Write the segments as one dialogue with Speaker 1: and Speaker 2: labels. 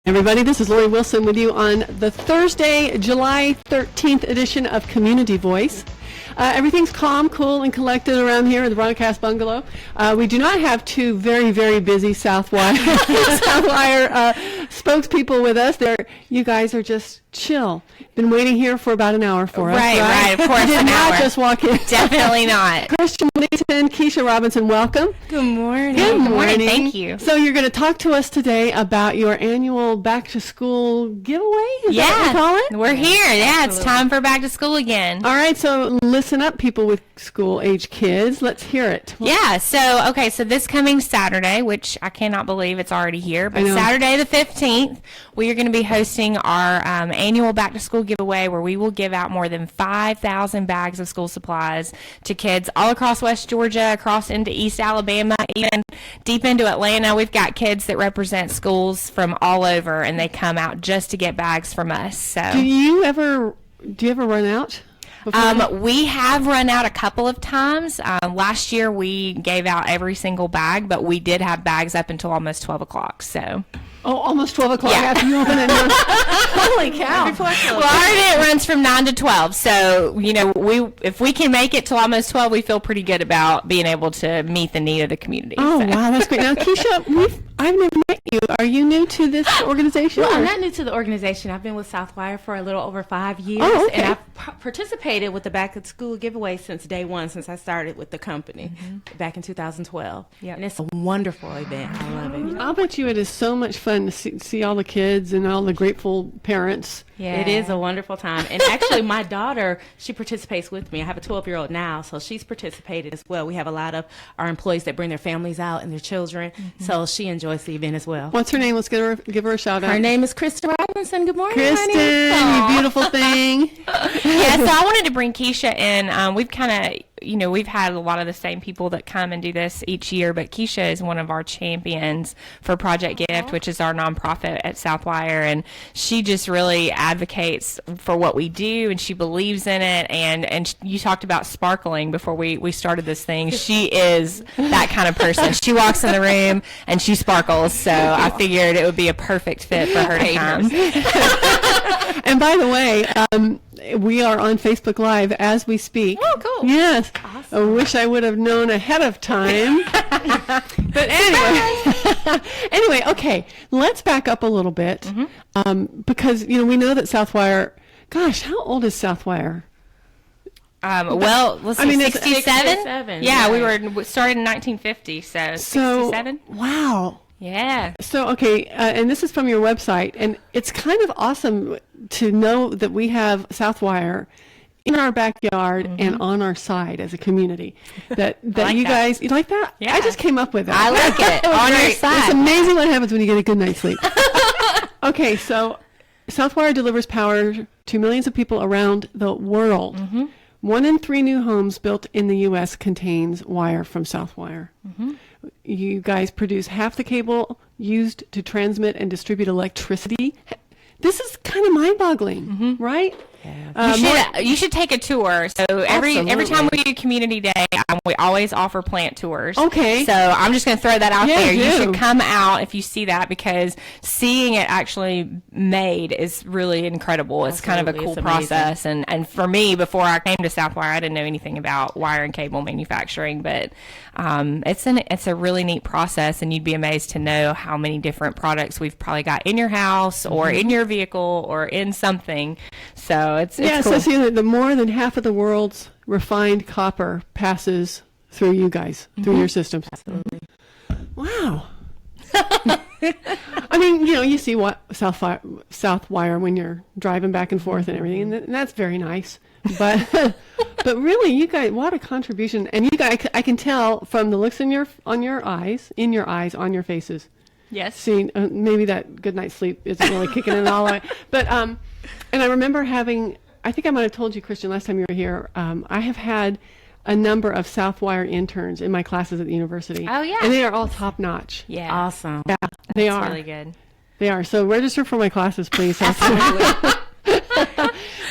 Speaker 1: Everybody, this is Lori Wilson with you on the Thursday, July 13th edition of Community Voice. Everything's calm, cool, and collected around here in the broadcast bungalow. We do not have two very, very busy Southwire spokespeople with us. You guys are just chill. Been waiting here for about an hour for us.
Speaker 2: Right, of course.
Speaker 1: You did not just walk in.
Speaker 2: Definitely not.
Speaker 1: Kristian, Whittington, Kisha Robinson, welcome.
Speaker 2: Good morning.
Speaker 1: Good morning.
Speaker 2: Thank you.
Speaker 1: So you're going to talk to us today about your annual back to school giveaway? Is that what you call it?
Speaker 2: We're here. Yeah, it's time for back to school again.
Speaker 1: All right, so listen up, people with school-age kids. Let's hear it.
Speaker 2: Yeah, so this coming Saturday, which I cannot believe it's already here, but Saturday the 15th, we are going to be hosting our annual back to school giveaway where we will give out more than 5,000 bags of school supplies to kids all across West Georgia, across into East Alabama, even deep into Atlanta. We've got kids that represent schools from all over, and they come out just to get bags from us. So
Speaker 1: do you ever run out?
Speaker 2: We have run out a couple of times. Last year we gave out every single bag, but we did have bags up until almost 12 o'clock. So.
Speaker 1: Oh, almost 12 o'clock after you open it. Holy cow.
Speaker 2: Well, our event runs from 9 to 12. So, if we can make it till almost 12, we feel pretty good about being able to meet the need of the community.
Speaker 1: Oh, wow, that's great. Now, Kisha, I've never met you. Are you new to this organization?
Speaker 3: Well, I'm not new to the organization. I've been with Southwire for a little over 5 years.
Speaker 1: Oh, okay.
Speaker 3: And I've participated with the back to school giveaway since day one, since I started with the company back in 2012.
Speaker 2: Yep.
Speaker 3: And it's a wonderful event. I love it.
Speaker 1: I'll bet you it is so much fun to see all the kids and all the grateful parents.
Speaker 2: Yeah.
Speaker 3: It is a wonderful time. And actually, my daughter, she participates with me. I have a 12-year-old now, so she's participated as well. We have a lot of our employees that bring their families out and their children, so she enjoys the event as well.
Speaker 1: What's her name? Let's give her a shout out.
Speaker 3: Her name is Kristen Robinson. Good morning,
Speaker 1: Kristen,
Speaker 3: honey.
Speaker 1: you beautiful thing.
Speaker 2: Yeah, so I wanted to bring Kisha in. We've kind of, we've had a lot of the same people that come and do this each year, but Kisha is one of our champions for Project Gift, which is our nonprofit at Southwire, and she just really advocates for what we do, and she believes in it, and you talked about sparkling before we started this thing. She is that kind of person. She walks in the room, and she sparkles, so I figured it would be a perfect fit for her to come.
Speaker 1: And by the way, we are on Facebook Live as we speak.
Speaker 2: Oh, cool.
Speaker 1: Yes.
Speaker 3: Awesome.
Speaker 1: I wish I would have known ahead of time. But anyway, okay, let's back up a little bit because, we know that Southwire, gosh, how old is Southwire?
Speaker 2: Well, let's see, 67?
Speaker 3: 67.
Speaker 2: Yeah, we started in 1950, so 67.
Speaker 1: Wow.
Speaker 2: Yeah.
Speaker 1: So, okay, and this is from your website, and it's kind of awesome to know that we have Southwire in our backyard and on our side as a community. That
Speaker 2: like
Speaker 1: you
Speaker 2: that.
Speaker 1: guys, you like that?
Speaker 2: Yeah.
Speaker 1: I just came up with it.
Speaker 2: I like it. On your side.
Speaker 1: It's amazing what happens when you get a good night's sleep. Okay, so Southwire delivers power to millions of people around the world. 1 in 3 new homes built in the U.S. contains wire from Southwire. You guys produce half the cable used to transmit and distribute electricity. This is kind of mind-boggling, right?
Speaker 2: You should take a tour. So every time we do Community Day, we always offer plant tours.
Speaker 1: Okay.
Speaker 2: So I'm just going to throw that out there.
Speaker 1: Do.
Speaker 2: You should come out if you see that, because seeing it actually made is really incredible. It's kind of a cool process. And for me, before I came to Southwire, I didn't know anything about wire and cable manufacturing, but it's a really neat process, and you'd be amazed to know how many different products we've probably got in your house or in your vehicle or in something. So it's cool.
Speaker 1: So see that the more than half of the world's refined copper passes through you guys, through your systems.
Speaker 3: Absolutely.
Speaker 1: Wow. I mean, you see what Southwire when you're driving back and forth and everything, and that's very nice. But but really, you guys, what a contribution! And you guys, I can tell from the looks in your eyes, on your faces.
Speaker 2: Yes.
Speaker 1: See, maybe that good night's sleep isn't really kicking in all the way. But and I remember having, I think I might have told you, Kristian, last time you were here, I have had a number of Southwire interns in my classes at the university.
Speaker 2: Oh, yeah.
Speaker 1: And they are all top notch.
Speaker 2: Yeah.
Speaker 3: Awesome.
Speaker 1: Yeah, they
Speaker 2: That's
Speaker 1: are.
Speaker 2: really good.
Speaker 1: They are. So register for my classes, please.
Speaker 2: Absolutely.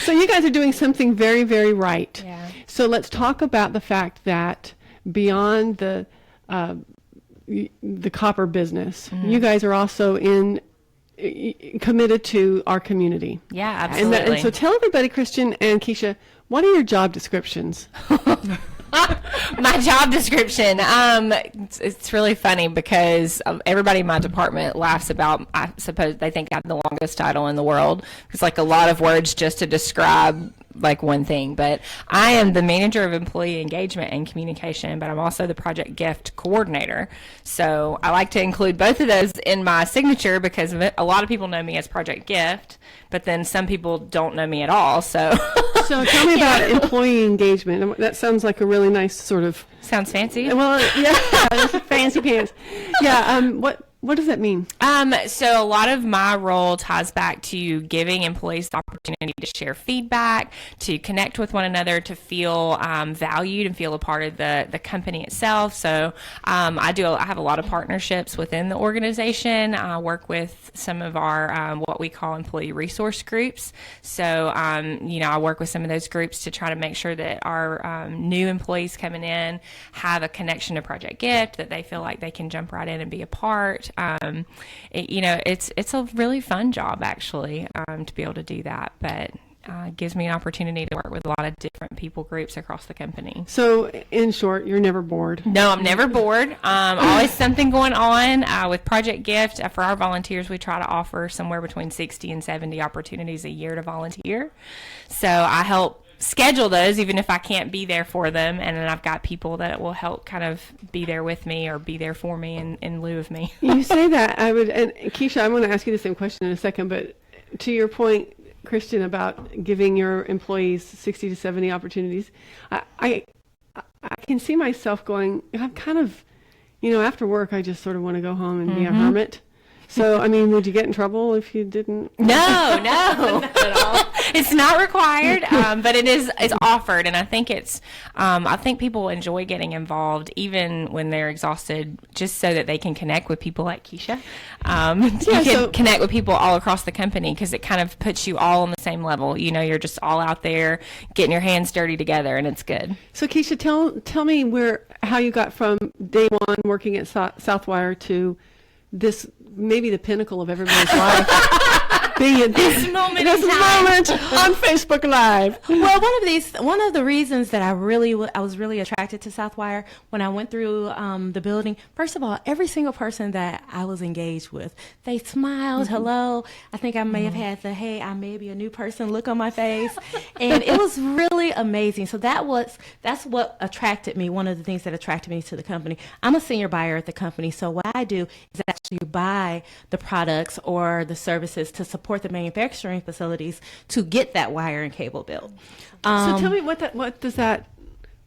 Speaker 1: So you guys are doing something very, very right.
Speaker 2: Yeah.
Speaker 1: So let's talk about the fact that beyond the copper business, you guys are also in committed to our community.
Speaker 2: Yeah, absolutely.
Speaker 1: And so tell everybody, Kristian and Kisha, what are your job descriptions?
Speaker 2: My job description. It's really funny because everybody in my department laughs about, I suppose they think I have the longest title in the world. It's like a lot of words just to describe like one thing, but I am the manager of employee engagement and communication, but I'm also the project gift coordinator. So I like to include both of those in my signature because a lot of people know me as project gift, but then some people don't know me at all. So
Speaker 1: tell me about employee engagement. That sounds like a really nice sort of...
Speaker 2: Sounds fancy.
Speaker 1: Well, yeah, that's fancy pants. Yeah, what does that mean?
Speaker 2: So a lot of my role ties back to giving employees the opportunity to share feedback, to connect with one another, to feel valued and feel a part of the company itself. So I have a lot of partnerships within the organization. I work with some of our what we call employee resource groups. So I work with some of those groups to try to make sure that our new employees coming in have a connection to Project Gift, that they feel like they can jump right in and be a part. It's a really fun job actually to be able to do that, but it gives me an opportunity to work with a lot of different people groups across the company.
Speaker 1: So in short, you're never bored.
Speaker 2: No, I'm never bored. Always something going on with Project Gift. For our volunteers, we try to offer somewhere between 60 and 70 opportunities a year to volunteer. So I help schedule those even if I can't be there for them, and then I've got people that will help kind of be there with me or be there for me in lieu of me.
Speaker 1: You say that, and Kisha, I want to ask you the same question in a second, but to your point, Kristian, about giving your employees 60 to 70 opportunities, I can see myself going, I'm kind of, after work I just sort of want to go home and be a hermit. So, would you get in trouble if you didn't?
Speaker 2: No, not at all. It's not required, but it's offered, and I think I think people enjoy getting involved even when they're exhausted, just so that they can connect with people like Kisha. You can connect with people all across the company because it kind of puts you all on the same level. You're just all out there getting your hands dirty together, and it's good.
Speaker 1: So, Kisha, tell me how you got from day one working at Southwire to this, maybe the pinnacle of everybody's life. Being at this moment on Facebook Live.
Speaker 3: Well, one of the reasons that I was really attracted to Southwire when I went through the building. First of all, every single person that I was engaged with, they smiled, hello. I think I may have had the hey, I may be a new person look on my face, and it was really amazing. So that's what attracted me. One of the things that attracted me to the company. I'm a senior buyer at the company, so what I do is actually buy the products or the services to support the manufacturing facilities to get that wire and cable built.
Speaker 1: So tell me what does that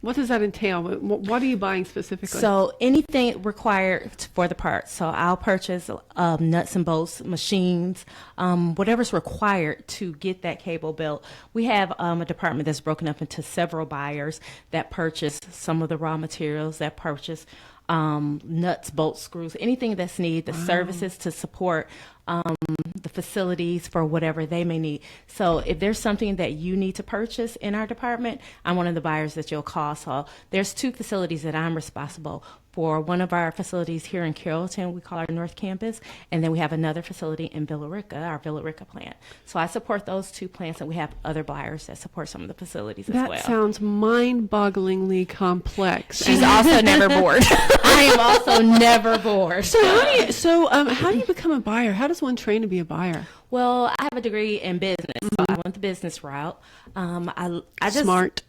Speaker 1: entail? What are you buying specifically?
Speaker 3: So anything required for the parts. So I'll purchase nuts and bolts, machines, whatever's required to get that cable built. We have a department that's broken up into several buyers that purchase some of the raw materials, that purchase nuts, bolts, screws, anything that's needed, the services to support the facilities for whatever they may need. So if there's something that you need to purchase in our department, I'm one of the buyers that you'll call. So there's 2 facilities that I'm responsible for. One of our facilities here in Carrollton, we call our North Campus, and then we have another facility in Villa Rica, our Villa Rica plant. So I support those 2 plants, and we have other buyers that support some of the facilities as well.
Speaker 1: That sounds mind-bogglingly complex.
Speaker 2: She's also never bored.
Speaker 3: I am also never bored.
Speaker 1: So how do you become a buyer? How does one train to be a buyer?
Speaker 3: Well, I have a degree in business, so I went the business route. I just
Speaker 1: smart.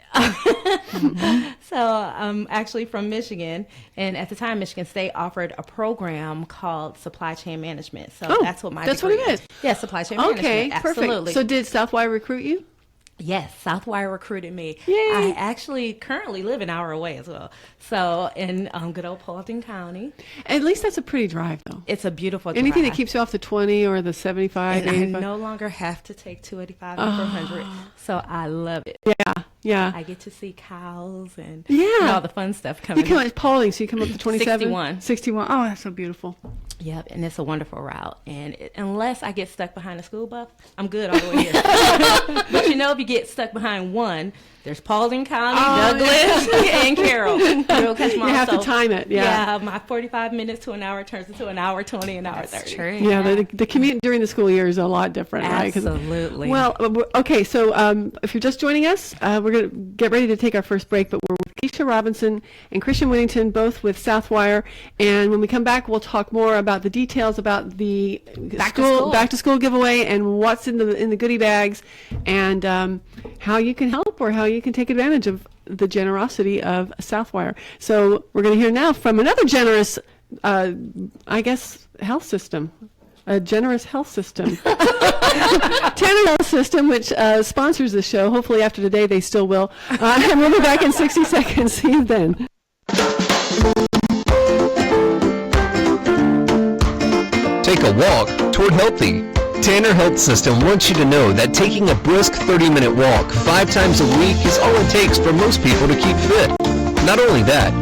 Speaker 3: So I'm actually from Michigan, and at the time, Michigan State offered a program called supply chain management. So that's what
Speaker 1: that's what it is.
Speaker 3: Yeah, supply chain management.
Speaker 1: Okay,
Speaker 3: Absolutely.
Speaker 1: Perfect. So did Southwire recruit you?
Speaker 3: Yes, Southwire recruited me.
Speaker 1: Yay.
Speaker 3: I actually currently live an hour away as well. So in good old Whittington County.
Speaker 1: At least that's a pretty drive, though.
Speaker 3: It's a beautiful drive.
Speaker 1: Anything that keeps you off the 20 or the 75,
Speaker 3: and
Speaker 1: 85.
Speaker 3: I no longer have to take 285 and 400. So I love it.
Speaker 1: Yeah.
Speaker 3: I get to see cows and
Speaker 1: Yeah.
Speaker 3: all the fun stuff coming.
Speaker 1: You come at Paulding, so you come up to 27?
Speaker 3: 61.
Speaker 1: Oh, that's so beautiful.
Speaker 3: Yep, and it's a wonderful route. And unless I get stuck behind a school bus, I'm good all the way here. But if you get stuck behind one, There's Paulding County, Douglas, and Carroll.
Speaker 1: You have to time it. Yeah.
Speaker 3: My 45 minutes to an hour turns into an hour 20, an hour 30.
Speaker 2: True.
Speaker 1: Yeah, the commute during the school year is a lot different, right?
Speaker 3: Absolutely.
Speaker 1: Well, okay, so if you're just joining us, we're going to get ready to take our first break, but we're with Kisha Robinson and Kristian Whittington, both with Southwire, and when we come back, we'll talk more about the details about the back to school giveaway and what's in the goodie bags, and how you can help or how you can take advantage of the generosity of Southwire. So we're going to hear now from another generous, health system. A generous health system. Tanner Health System, which sponsors the show. Hopefully after today they still will. And we'll be back in 60 seconds. See you then.
Speaker 4: Take a walk toward healthy. Tanner Health System wants you to know that taking a brisk 30-minute walk 5 times a week is all it takes for most people to keep fit. Not only that,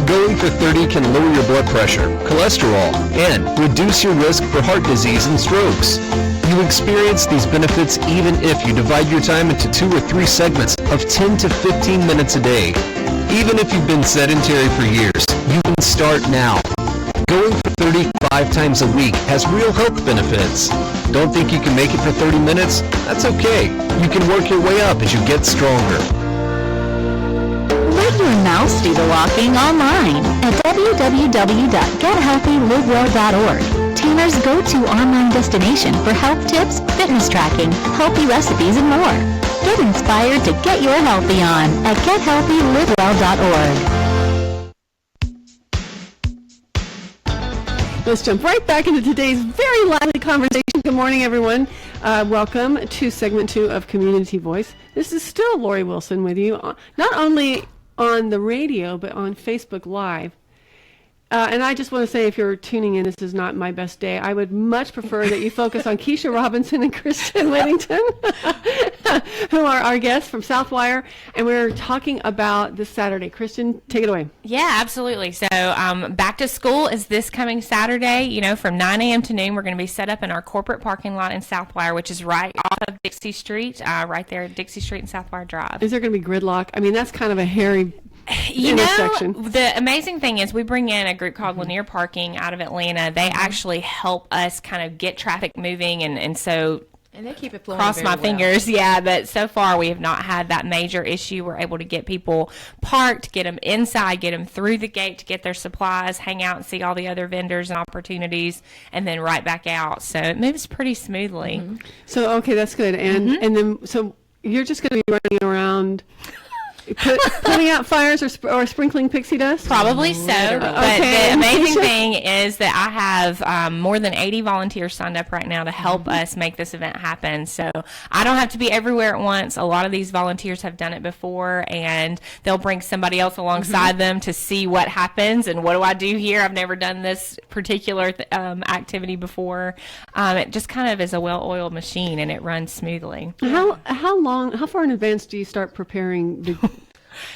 Speaker 4: going for 30 can lower your blood pressure, cholesterol, and reduce your risk for heart disease and strokes. You experience these benefits even if you divide your time into 2 or 3 segments of 10 to 15 minutes a day. Even if you've been sedentary for years, you can start now. Going for 35 times a week has real health benefits. Don't think you can make it for 30 minutes? That's okay. You can work your way up as you get stronger.
Speaker 5: Let your mouse do the walking online at www.gethealthylivewell.org. Tanner's go-to online destination for health tips, fitness tracking, healthy recipes, and more. Get inspired to get your healthy on at gethealthylivewell.org.
Speaker 1: Let's jump right back into today's very lively conversation. Good morning, everyone. Welcome to segment 2 of Community Voice. This is still Lori Wilson with you, not only on the radio, but on Facebook Live. And I just want to say, if you're tuning in, this is not my best day. I would much prefer that you focus on Kisha Robinson and Kristian Whittington, who are our guests from Southwire. And we're talking about this Saturday. Kristian, take it away.
Speaker 2: Yeah, absolutely. So back to school is this coming Saturday. From 9 a.m. to noon, we're going to be set up in our corporate parking lot in Southwire, which is right off of Dixie Street, right there at Dixie Street and Southwire Drive.
Speaker 1: Is there going to be gridlock? I mean, that's kind of a hairy intersection.
Speaker 2: The amazing thing is we bring in a group called Lanier Parking out of Atlanta. They actually help us kind of get traffic moving, and so
Speaker 3: and they keep it flowing.
Speaker 2: Cross my fingers, but so far we have not had that major issue. We're able to get people parked, get them inside, get them through the gate to get their supplies, hang out and see all the other vendors and opportunities, and then right back out. So it moves pretty smoothly.
Speaker 1: Mm-hmm. So okay, that's good. And and then so you're just going to be running around putting out fires or sprinkling pixie dust?
Speaker 2: Probably so. But the amazing thing is that I have more than 80 volunteers signed up right now to help us make this event happen. So I don't have to be everywhere at once. A lot of these volunteers have done it before, and they'll bring somebody else alongside them to see what happens and what do I do here. I've never done this particular activity before. It just kind of is a well-oiled machine, and it runs smoothly.
Speaker 1: How far in advance do you start preparing the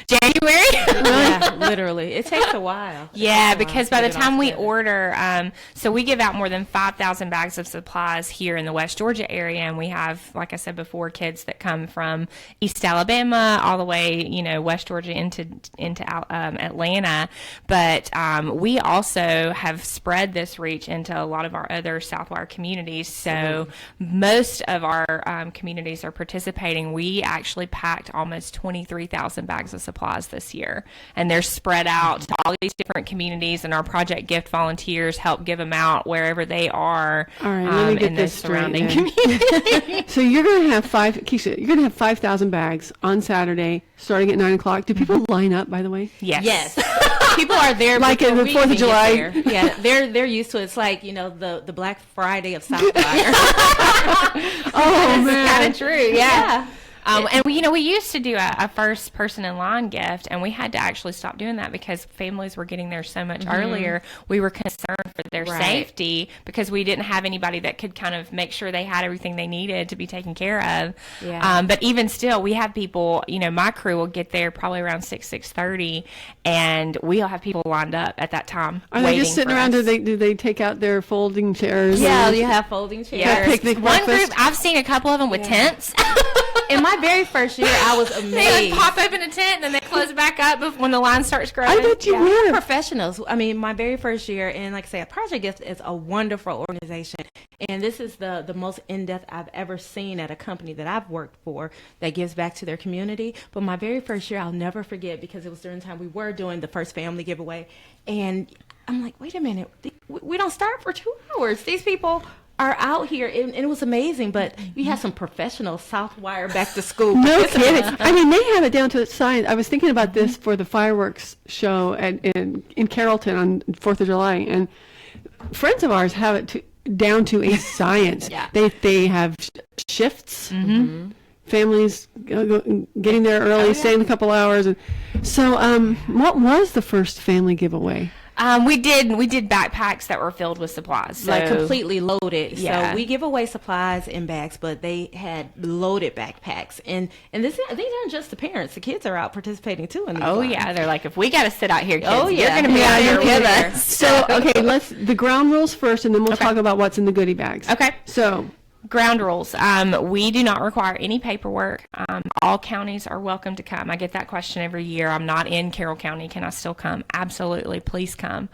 Speaker 2: January?
Speaker 3: Yeah, literally. It takes a while.
Speaker 2: Yeah, because by the time we order, so we give out more than 5,000 bags of supplies here in the West Georgia area, and we have, like I said before, kids that come from East Alabama all the way, West Georgia into Atlanta. But we also have spread this reach into a lot of our other Southwire communities. So most of our communities are participating. We actually packed almost 23,000 bags of supplies this year, and they're spread out to all these different communities, and our Project Gift volunteers help give them out wherever they are.
Speaker 1: All right, let me get
Speaker 2: in
Speaker 1: this
Speaker 2: the
Speaker 1: straight,
Speaker 2: surrounding communities.
Speaker 1: So you're going to have Kisha, you're going to have 5,000 bags on Saturday starting at 9 o'clock. Do people line up, by the way?
Speaker 2: Yes.
Speaker 3: People are there
Speaker 1: like in the 4th of July.
Speaker 3: Yeah, they're used to it. It's like, the Black Friday of Southwire.
Speaker 1: Oh, man.
Speaker 2: Kind of true, yeah. And we used to do a first person in line gift, and we had to actually stop doing that because families were getting there so much earlier. We were concerned for their safety because we didn't have anybody that could kind of make sure they had everything they needed to be taken care of.
Speaker 3: Yeah.
Speaker 2: But even still, we have people, my crew will get there probably around 6:30, and we'll have people lined up at that time.
Speaker 1: Are they just sitting around? Do they take out their folding chairs?
Speaker 3: Yeah, you have folding chairs.
Speaker 1: Picnic
Speaker 2: One
Speaker 1: breakfast?
Speaker 2: group, I've seen a couple of them with tents.
Speaker 3: In my very first year, I was
Speaker 2: They
Speaker 3: amazed.
Speaker 2: pop open a tent and then they close it back up when the line starts growing.
Speaker 1: I bet you
Speaker 3: We're
Speaker 1: were.
Speaker 3: professionals. I mean, my very first year, and like I said, Project Gift is a wonderful organization. And this is the most in-depth I've ever seen at a company that I've worked for that gives back to their community. But my very first year, I'll never forget, because it was during the time we were doing the first family giveaway. And I'm like, wait a minute, we don't start for 2 hours. These people are out here, and it was amazing. But you had some professional Southwire back to school.
Speaker 1: No kidding. I mean, they have it down to science. I was thinking about this for the fireworks show in Carrollton on 4th of July, and friends of ours have it down to a science.
Speaker 3: Yeah.
Speaker 1: They have shifts. Families getting there early, staying a couple hours. And so, what was the first family giveaway?
Speaker 2: We did backpacks that were filled with supplies. So,
Speaker 3: Like completely loaded.
Speaker 2: Yeah.
Speaker 3: So we give away supplies in bags, but they had loaded backpacks. And these aren't just the parents. The kids are out participating too in these
Speaker 2: oh
Speaker 3: lines.
Speaker 2: yeah, they're like, if we got to sit out here, kids,
Speaker 3: Oh,
Speaker 2: you're
Speaker 3: yeah.
Speaker 2: going to be
Speaker 3: Yeah,
Speaker 2: out here
Speaker 3: you're
Speaker 2: with
Speaker 3: kidding.
Speaker 2: us.
Speaker 1: So, okay, let's the ground rules first, and then we'll
Speaker 2: Okay.
Speaker 1: talk about what's in the goodie bags.
Speaker 2: Okay.
Speaker 1: So,
Speaker 2: Ground rules. We do not require any paperwork. All counties are welcome to come. I get that question every year. I'm not in Carroll County. Can I still come? Absolutely. Please come.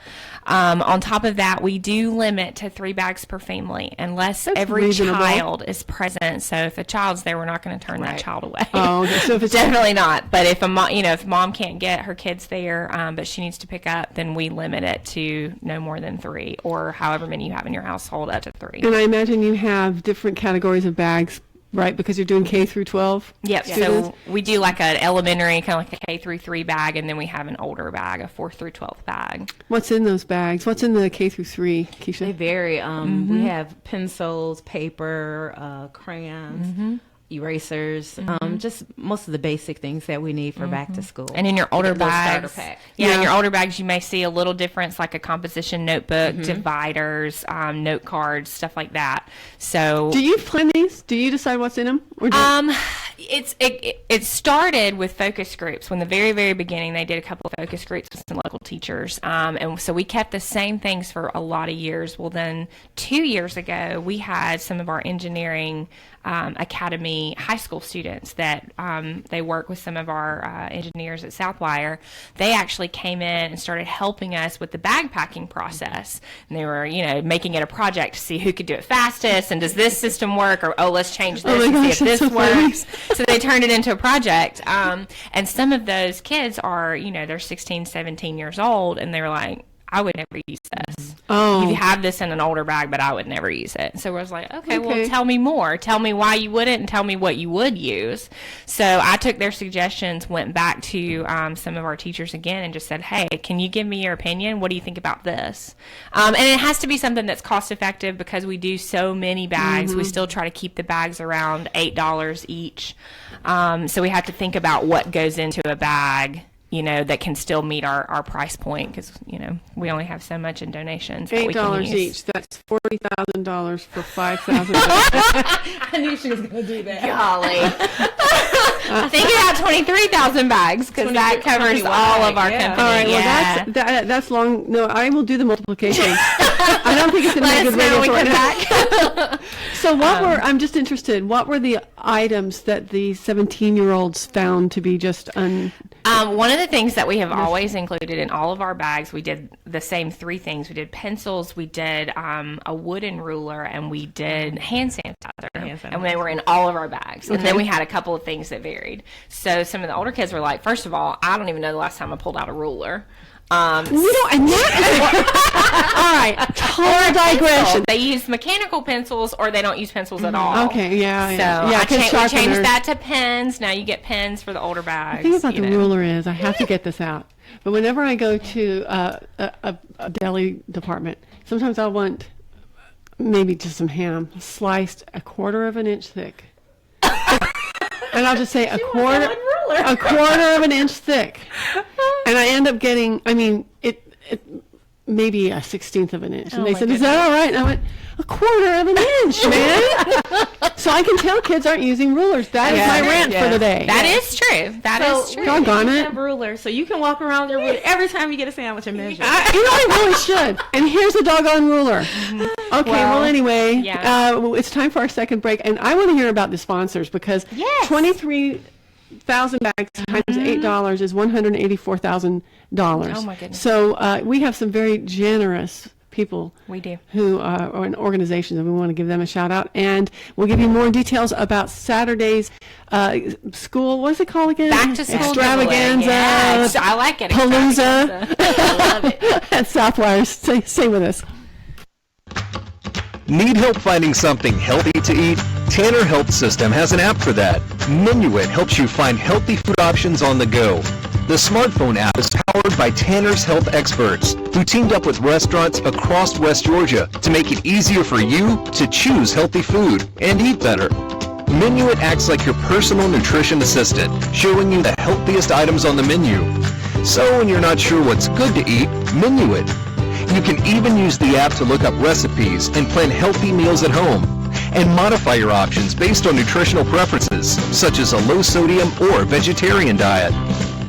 Speaker 2: On top of that, we do limit to 3 bags per family unless every
Speaker 1: reasonable.
Speaker 2: child is present. So if a child's there, we're not going to turn that child away.
Speaker 1: oh, okay, so if it's
Speaker 2: Definitely not. But if if mom can't get her kids there, but she needs to pick up, then we limit it to no more than 3, or however many you have in your household, up to 3.
Speaker 1: and I imagine you have different categories of bags, right? Because you're doing K through 12.
Speaker 2: Yep.
Speaker 1: students?
Speaker 2: So we do like an elementary, kind of like a K through 3 bag, and then we have an older bag, a 4 through 12 bag.
Speaker 1: What's in those bags? What's in the K through 3,
Speaker 3: They
Speaker 1: Kisha?
Speaker 3: vary. We have pencils, paper, crayons, erasers, just most of the basic things that we need for back to school.
Speaker 2: And in your older
Speaker 3: Little starter
Speaker 2: bags,
Speaker 3: pack.
Speaker 2: in your older bags, you may see a little difference, like a composition notebook, dividers, note cards, stuff like that. So
Speaker 1: Do you plan these? Do you decide what's in them? Or do
Speaker 2: it started with focus groups. When the very, very beginning, they did a couple of focus groups with some local teachers. And so we kept the same things for a lot of years. Well, then 2 years ago, we had some of our engineering academy high school students that they work with some of our engineers at Southwire. They actually came in and started helping us with the bag packing process. And they were, making it a project to see who could do it fastest, and does this system work, or let's change this
Speaker 1: my
Speaker 2: and
Speaker 1: gosh,
Speaker 2: see if
Speaker 1: that's
Speaker 2: this
Speaker 1: so funny.
Speaker 2: works. So they turned it into a project. And some of those kids are, they're 16, 17 years old, and they were like, I would never use this.
Speaker 1: Oh.
Speaker 2: You have this in an older bag, but I would never use it. So I was like, okay, well,
Speaker 1: Okay.
Speaker 2: tell me more. Tell me why you wouldn't, and tell me what you would use. So I took their suggestions, went back to some of our teachers again, and just said, hey, can you give me your opinion? What do you think about this? And it has to be something that's cost effective, because we do so many bags. We still try to keep the bags around $8 each. So we have to think about what goes into a bag, that can still meet our price point, because, we only have so much in donations. that we can
Speaker 1: $8
Speaker 2: use.
Speaker 1: each. That's $40,000 for 5,000.
Speaker 3: I knew she was going to do that.
Speaker 2: Golly. I think about 23,000 bags, because that covers all of our
Speaker 3: yeah.
Speaker 2: company.
Speaker 1: All right,
Speaker 2: yeah.
Speaker 1: well, that's long. No, I will do the multiplication. I don't think it's going to
Speaker 2: Let
Speaker 1: make
Speaker 2: us
Speaker 1: a
Speaker 2: know
Speaker 1: radio
Speaker 2: when we
Speaker 1: for
Speaker 2: come back.
Speaker 1: So I'm just interested, what were the items that the 17-year-olds found to be just
Speaker 2: One of the things that we have always included in all of our bags, we did the same 3 things. We did pencils, we did a wooden ruler, and we did hand sanitizer. And they were in all of our bags. And then we had a couple of things that varied. So some of the older kids were like, first of all, I don't even know the last time I pulled out a ruler.
Speaker 1: we don't, and that all right, total digression.
Speaker 2: Pencil. They use mechanical pencils, or they don't use pencils at all.
Speaker 1: Okay, yeah.
Speaker 2: So
Speaker 1: we
Speaker 2: we changed
Speaker 1: sharpeners.
Speaker 2: that to pens. Now you get pens for the older bags.
Speaker 1: The thing about
Speaker 2: you
Speaker 1: the
Speaker 2: know.
Speaker 1: ruler is, I have to get this out, but whenever I go to a deli department, sometimes I want maybe just some ham sliced 1/4 of an inch thick. And I'll just say a quarter of an inch thick. And I end up getting, it maybe a 1/16 of an inch. And they said, is that all right? And I went, 1/4 of an inch, man. So I can tell kids aren't using rulers. That is my rant for the day.
Speaker 2: That is true. That is true.
Speaker 1: Doggone
Speaker 3: You
Speaker 1: it.
Speaker 3: have a ruler, so you can walk around with your ruler every time you get a sandwich and measure.
Speaker 1: I really should. And here's a doggone ruler. Okay, well, anyway, it's time for our second break. And I want to hear about the sponsors because 23,000 bags times $8 is $184,000.
Speaker 2: Oh, my goodness.
Speaker 1: So we have some very generous people
Speaker 2: We do.
Speaker 1: who are an organization, and we want to give them a shout out. And we'll give you more details about Saturday's school. What is it called again?
Speaker 2: Back to school
Speaker 1: extravaganza.
Speaker 2: Yes, I like it.
Speaker 1: Palooza.
Speaker 2: Extravaganza.
Speaker 3: I love it.
Speaker 1: At Southwire. Stay with us.
Speaker 4: Need help finding something healthy to eat? Tanner Health System has an app for that. Minuit helps you find healthy food options on the go. The smartphone app is powered by Tanner's Health experts, who teamed up with restaurants across West Georgia to make it easier for you to choose healthy food and eat better. Minuit acts like your personal nutrition assistant, showing you the healthiest items on the menu. So when you're not sure what's good to eat, Minuit. You can even use the app to look up recipes and plan healthy meals at home, and modify your options based on nutritional preferences, such as a low-sodium or vegetarian diet.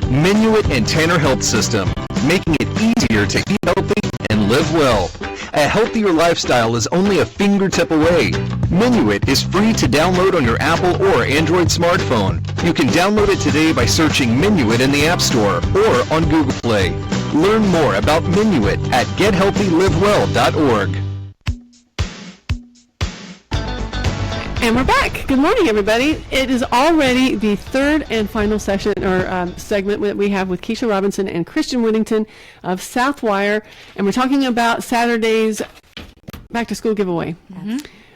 Speaker 4: Minuit and Tanner Health System, making it easier to eat healthy and live well. A healthier lifestyle is only a fingertip away. Minuit is free to download on your Apple or Android smartphone. You can download it today by searching Minuit in the App Store or on Google Play. Learn more about Minuit at gethealthylivewell.org.
Speaker 1: And we're back. Good morning, everybody. It is already the third and final session or segment that we have with Kisha Robinson and Kristian Whittington of Southwire, and we're talking about Saturday's back to school giveaway.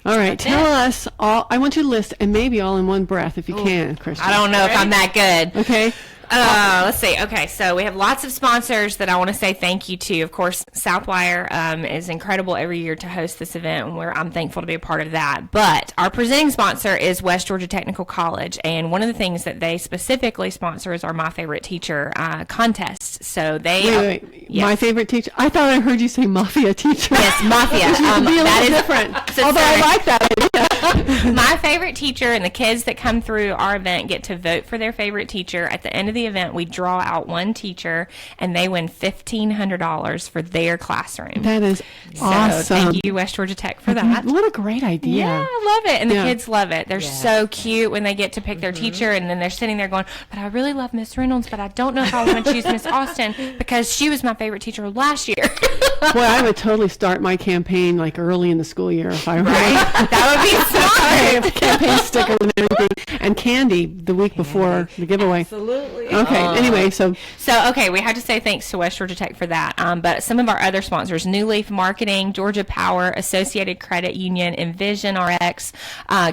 Speaker 1: All right, tell us all. I want you to list, and maybe all in one breath if you can, Kristian.
Speaker 2: I don't know if I'm that good.
Speaker 1: Okay.
Speaker 2: Let's see. Okay, so we have lots of sponsors that I want to say thank you to. Of course, Southwire is incredible every year to host this event, and I'm thankful to be a part of that. But our presenting sponsor is West Georgia Technical College, and one of the things that they specifically sponsor is our My Favorite Teacher contest. So they
Speaker 1: Wait.
Speaker 2: Yes.
Speaker 1: My favorite teacher. I thought I heard you say mafia teacher.
Speaker 2: Yes, mafia.
Speaker 1: Be a
Speaker 2: That
Speaker 1: little
Speaker 2: is
Speaker 1: different.
Speaker 2: So
Speaker 1: Although
Speaker 2: sorry.
Speaker 1: I like that idea.
Speaker 2: My favorite teacher and the kids that come through our event get to vote for their favorite teacher. At the end of the event, we draw out one teacher, and they win $1,500 for their classroom.
Speaker 1: That is awesome.
Speaker 2: So thank you, West Georgia Tech, for that.
Speaker 1: What a great idea.
Speaker 2: Yeah, I love it. And the
Speaker 1: Yeah.
Speaker 2: kids love it. They're so cute when they get to pick their teacher, and then they're sitting there going, but I really love Miss Reynolds, but I don't know if I want to choose Miss Austin because she was my favorite teacher last year.
Speaker 1: Boy, I would totally start my campaign like early in the school year if I were.
Speaker 2: That would be smart.
Speaker 1: Campaign stickers and everything, and candy the week before the giveaway.
Speaker 3: Absolutely.
Speaker 1: Okay. Anyway, so
Speaker 2: So, okay, we have to say thanks to West Georgia Tech for that. But some of our other sponsors, New Leaf Marketing, Georgia Power, Associated Credit Union, Envision RX,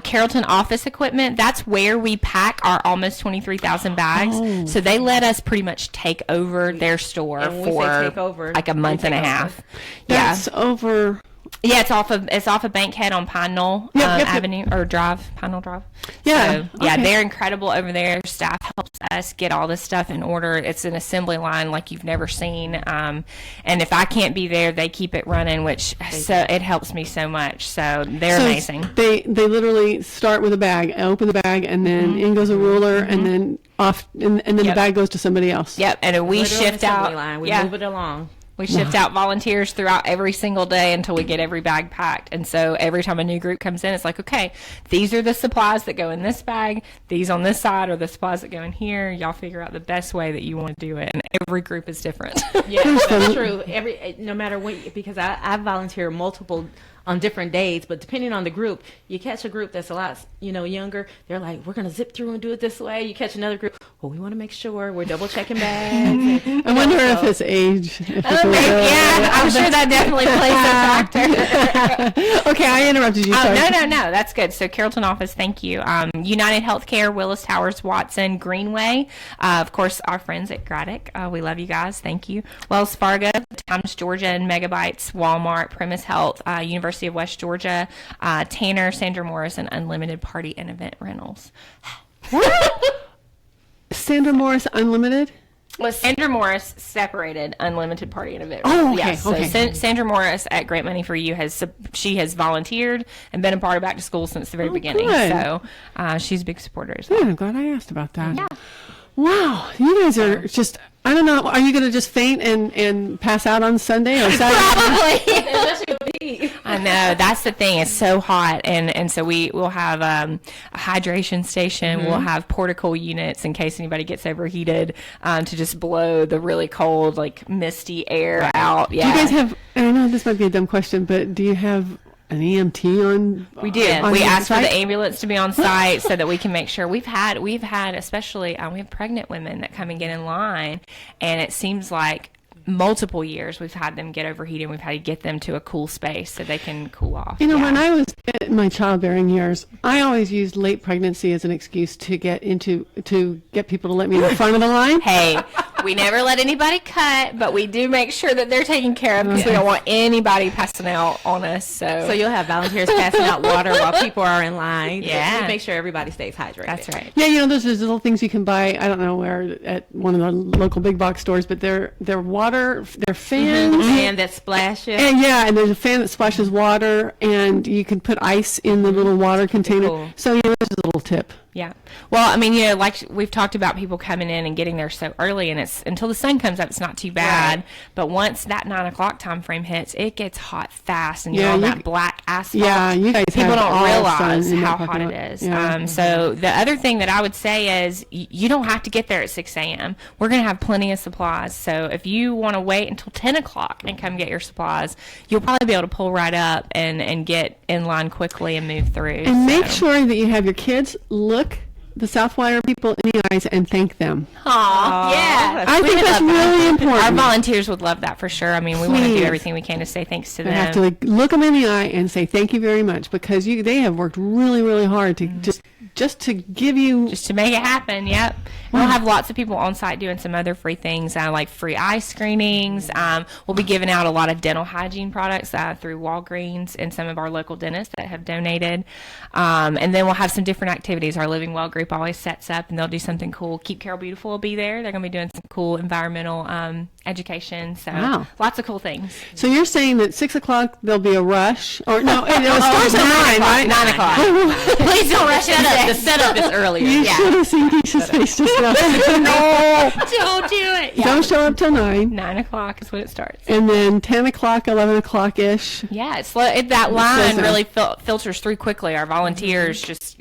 Speaker 2: Carrollton Office Equipment, that's where we pack our almost 23,000 bags. So they let us pretty much take over their store
Speaker 3: And when we say
Speaker 2: for
Speaker 3: take over,
Speaker 2: like a month
Speaker 3: we
Speaker 2: and a
Speaker 3: take
Speaker 2: half.
Speaker 1: that's over.
Speaker 2: Yeah, it's off of Bankhead on Pine Knoll
Speaker 1: Yep.
Speaker 2: Avenue or Drive, Pine Knoll Drive.
Speaker 1: Yeah,
Speaker 2: So, yeah,
Speaker 1: okay.
Speaker 2: they're incredible over there. Staff helps us get all this stuff in order. It's an assembly line like you've never seen. And if I can't be there, they keep it running, which so it helps me so much. So they're
Speaker 1: So
Speaker 2: amazing.
Speaker 1: They literally start with a bag, open the bag, and then in goes a ruller, and then off, and then the
Speaker 2: Yep.
Speaker 1: bag goes to somebody else.
Speaker 2: Yep, and we
Speaker 3: We're doing
Speaker 2: shift
Speaker 3: assembly
Speaker 2: out.
Speaker 3: line. We
Speaker 2: yeah,
Speaker 3: move it along.
Speaker 2: we shift out volunteers throughout every single day until we get every bag packed. And so every time a new group comes in, it's like, okay, these are the supplies that go in this bag. These on this side are the supplies that go in here. Y'all figure out the best way that you want to do it. And every group is different.
Speaker 3: Yeah, that's true. No matter when, because I volunteer multiple on different days, but depending on the group, you catch a group that's a lot, younger. They're like, we're gonna zip through and do it this way. You catch another group. Well, we want to make sure we're double checking bags.
Speaker 1: I wonder if it's age. If it's
Speaker 2: Yeah, I'm sure that definitely plays a factor.
Speaker 1: Okay, I interrupted you.
Speaker 2: Oh,
Speaker 1: Sorry.
Speaker 2: no, that's good. So Carrollton office, thank you. United Healthcare, Willis Towers, Watson, Greenway. Of course, our friends at Graddick. We love you guys. Thank you. Wells Fargo, Times Georgia and Megabytes, Walmart, Premise Health, University of West Georgia, Tanner, Sandra Morris, and Unlimited Party and Event Rentals.
Speaker 1: Sandra Morris Unlimited?
Speaker 2: Well, Sandra Morris separated unlimited party and event.
Speaker 1: Oh, okay,
Speaker 2: Yes, so
Speaker 1: okay.
Speaker 2: Sandra Morris at Grant Money for You has volunteered and been a part of Back to School since the very beginning.
Speaker 1: good.
Speaker 2: So she's a big supporter as well.
Speaker 1: Yeah, I'm glad I asked about that. Yeah. Wow, you guys are just, I don't know, are you going to just faint and pass out on Sunday or Saturday?
Speaker 2: I know, that's the thing. It's so hot, and so we'll have a hydration station. We'll have portico units in case anybody gets overheated, to just blow the really cold, like misty air out. Yeah,
Speaker 1: Do you guys have, and I know this might be a dumb question, but do you have an EMT on?
Speaker 2: We did.
Speaker 1: on
Speaker 2: We
Speaker 1: the
Speaker 2: asked for
Speaker 1: site?
Speaker 2: the ambulance to be on site so that we can make sure. We've had especially we have pregnant women that come and get in line, and it seems like multiple years we've had them get overheated. We've had to get them to a cool space so they can cool off.
Speaker 1: You know, when I was in my childbearing years, I always used late pregnancy as an excuse to get people to let me in the front of the line.
Speaker 2: Hey, we never let anybody cut, but we do make sure that they're taken care of because we don't want anybody passing out on us.
Speaker 3: So you'll have volunteers passing out water while people are in line.
Speaker 2: Yeah.
Speaker 3: To make sure everybody stays hydrated.
Speaker 2: That's right.
Speaker 1: Yeah, you know, those little things you can buy, I don't know where, at one of the local big box stores, but they're water, they're fans.
Speaker 3: And that splashes.
Speaker 1: And and there's a fan that splashes water, and you can put ice in the little water container.
Speaker 2: Cool.
Speaker 1: So, you know, there's a little tip.
Speaker 2: Yeah. Well, I mean, you know, like we've talked about people coming in and getting there so early, and it's until the sun comes up, it's not too bad.
Speaker 3: Right.
Speaker 2: But once that 9 o'clock time frame hits, it gets hot fast, and
Speaker 1: Yeah,
Speaker 2: you're on
Speaker 1: you-
Speaker 2: that black asphalt.
Speaker 1: Yeah, you guys
Speaker 2: People
Speaker 1: have
Speaker 2: don't
Speaker 1: all
Speaker 2: realize
Speaker 1: sun in that
Speaker 2: how
Speaker 1: parking
Speaker 2: hot
Speaker 1: lot.
Speaker 2: it is.
Speaker 1: Yeah.
Speaker 2: So the other thing that I would say is you don't have to get there at 6 a.m. We're going to have plenty of supplies. So if you want to wait until 10 o'clock and come get your supplies, you'll probably be able to pull right up and get in line quickly and move through.
Speaker 1: And make
Speaker 2: So-
Speaker 1: sure that you have your kids look the Southwire people in the eyes and thank them.
Speaker 2: Aw, yeah.
Speaker 1: I think that's really important.
Speaker 2: Our volunteers would love that for sure. I mean, we want to
Speaker 1: Please.
Speaker 2: do everything we can to say thanks to
Speaker 1: I
Speaker 2: them.
Speaker 1: have to look them in the eye and say thank you very much, because they have worked really, really hard to just to give you.
Speaker 2: Just to make it happen, yep. We'll have lots of people on site doing some other free things, like free eye screenings. We'll be giving out a lot of dental hygiene products through Walgreens and some of our local dentists that have donated. And then we'll have some different activities. Our Living Well group always sets up, and they'll do something cool. Keep Carol Beautiful will be there. They're going to be doing some cool environmental education. So
Speaker 1: Wow.
Speaker 2: lots of cool things.
Speaker 1: So you're saying that 6 o'clock there'll be a rush, or no? It starts at 9, right?
Speaker 2: 9 o'clock. Please don't rush it up.
Speaker 3: The setup is earlier.
Speaker 1: You
Speaker 2: Yeah.
Speaker 1: should have seen Kisha's face just now.
Speaker 2: No, don't do it. Yeah.
Speaker 1: Don't show up till 9,
Speaker 2: 9 o'clock is when it starts.
Speaker 1: and then 10 o'clock, 11 o'clock ish.
Speaker 2: Yeah, that line
Speaker 1: slows
Speaker 2: really filters through quickly. Our volunteers just,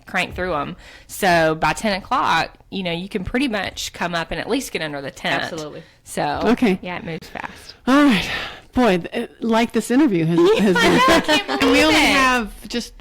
Speaker 2: crank through them. So by 10 o'clock, you can pretty much come up and at least get under the tent.
Speaker 3: Absolutely.
Speaker 2: So,
Speaker 1: Okay.
Speaker 2: yeah, it moves fast.
Speaker 1: All right. Boy, like this interview has been.
Speaker 2: I can't believe
Speaker 1: And we only
Speaker 2: it.
Speaker 1: have just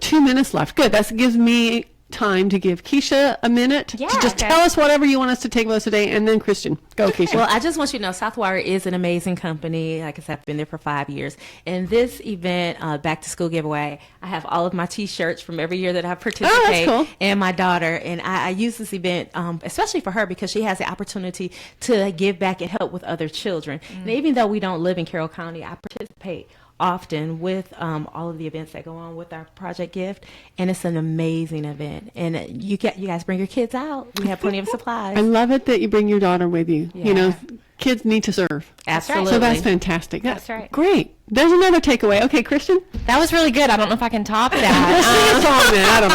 Speaker 1: 2 minutes left. Good. That gives me time to give Kisha a minute to just
Speaker 2: okay.
Speaker 1: tell us whatever you want us to take with us today, and then Kristian. Go, Kisha.
Speaker 3: Well, I just want you to know Southwire is an amazing company. Like I said, I've been there for 5 years. And this event, Back to School giveaway, I have all of my T-shirts from every year that I've participated.
Speaker 1: cool.
Speaker 3: And my daughter. And I use this event, especially for her, because she has the opportunity to give back and help with other children. And even though we don't live in Carroll County, I participate often with all of the events that go on with our Project Gift, and it's an amazing event. And you guys bring your kids out. We have plenty of supplies.
Speaker 1: I love it that you bring your daughter with you.
Speaker 3: Yeah.
Speaker 1: Kids need to serve.
Speaker 3: Absolutely.
Speaker 1: So that's fantastic.
Speaker 2: That's right.
Speaker 1: Great. There's another takeaway. Okay, Kristian?
Speaker 2: That was really good. I don't know if I can top
Speaker 1: Sing
Speaker 2: that.
Speaker 1: a song, man. I don't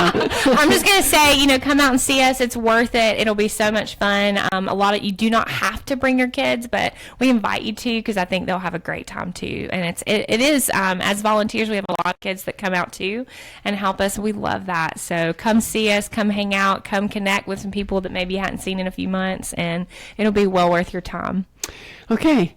Speaker 1: know.
Speaker 2: I'm just going to say, come out and see us. It's worth it. It'll be so much fun. You do not have to bring your kids, but we invite you to, because I think they'll have a great time too. And it is, as volunteers, we have a lot of kids that come out too and help us. We love that. So come see us, come hang out, come connect with some people that maybe you hadn't seen in a few months, and it'll be well worth your time.
Speaker 1: Okay.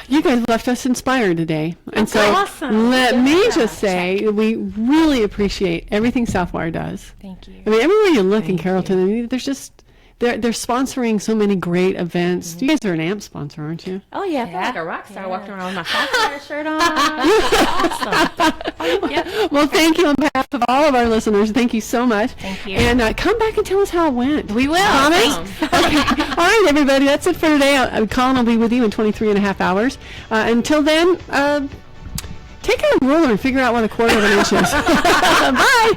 Speaker 1: You guys left us inspired today. And so
Speaker 3: awesome.
Speaker 1: let me just say we really appreciate everything Southwire does.
Speaker 2: Thank you.
Speaker 1: I mean, everywhere you look in Carrollton, I mean, there's just they're sponsoring so many great events. You guys are an AMP sponsor, aren't you?
Speaker 3: Oh, yeah, I feel like a rock star walking around with my Southwire shirt on. Awesome.
Speaker 1: Well, thank you on behalf of all of our listeners. Thank you so much.
Speaker 2: Thank you.
Speaker 1: And come back and tell us how it went.
Speaker 2: We will.
Speaker 1: Promise? Okay. All right, everybody. That's it for today. Colin will be with you in 23 and a half hours. Until then, take a ruler and figure out what a quarter of an inch is. Bye.